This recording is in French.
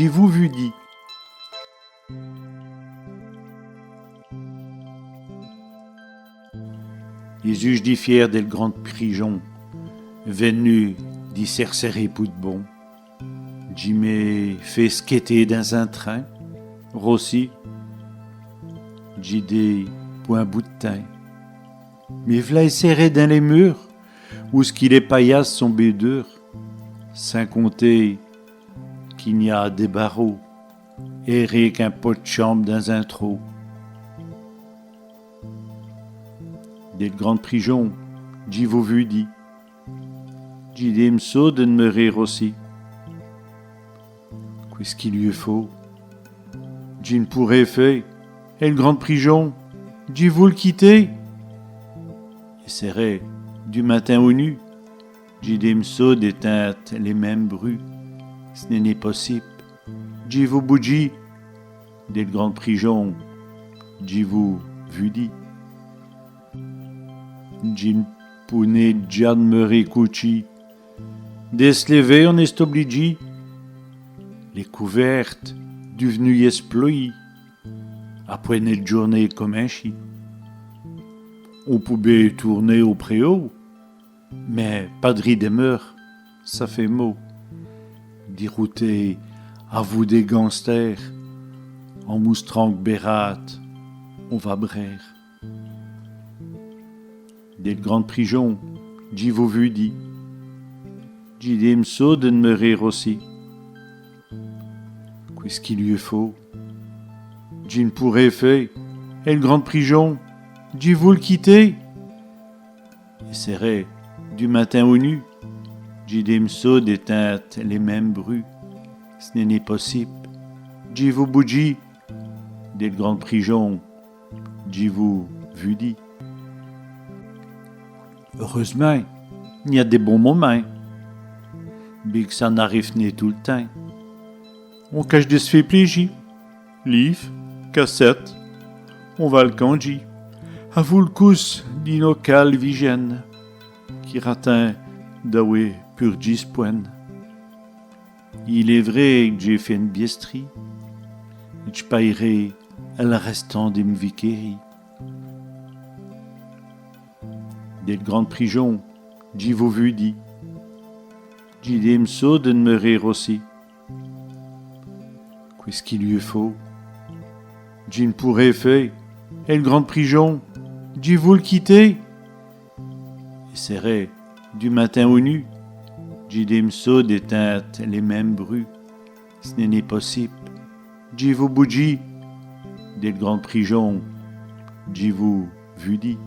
vous vu dit. Jésus dit fier del grand prijon, venu d'y serrer pou de bon. J'y fait skater dans un train, Rossi, j'y des point bout de teint. Mais v'là serré dans les murs, où ce qu'il est paillasses sont bédures, sans compter qu'il n'y a des barreaux, et qu'un pot de chambre dans un trou. Des grandes prisions, j'y vous vu dit. J'y des m'so de me rire aussi. Qu'est-ce qu'il lui faut? J'y ne pourrait faire, et le grand prision, j'y vous le quitter. Et serait du matin au nu, j'y des m'so d'éteinte les mêmes bruits. Ce n'est possible. J'y vous bougie, des grandes prisions, j'y vous vu dit. J'y ne pourrais déjà me récoucher. Des se lever, on est obligé. Les couvertes du venu exploit, après une journée comme un chien. On pouvait tourner au préau, mais pas de riz demeure, ça fait mot. Dérouter à vous des gangsters, en moustranque bérate, on va braire. Des grandes prisions, j'y vous vu dit. J'y des m'so de me rire aussi. Qu'est-ce qu'il lui faut? J'y ne pourrait faire, et le grand prision, j'y vous le quitter. Et serait du matin au nu, j'y des m'so d'éteinte les mêmes bruits. Ce n'est possible. J'y vous bougie, des grandes prisions, j'y vous vu dit. Heureusement, il y a des bons moments. Mais que ça n'arrive ni tout le temps. On cache de se faire plaisir. Livres, cassettes, on va le candy. À vous le cous d'inocal vigène, qui ratin d'aoué pur 10 points. Il est vrai que j'ai fait une biestrie, et je paierai le restant de mes viqueries. Des grandes prisions, j'y vous vu dit. J'y des m'so de me rire aussi. Qu'est-ce qu'il lui faut? J'y ne pourrais faire, et le grand prision, j'y vous le quitter. Et serait du matin au nu, j'y des m'so d'éteinte les mêmes bruits. Ce n'est possible. J'y vous bougie, des grandes prisions, j'y vous vu dit.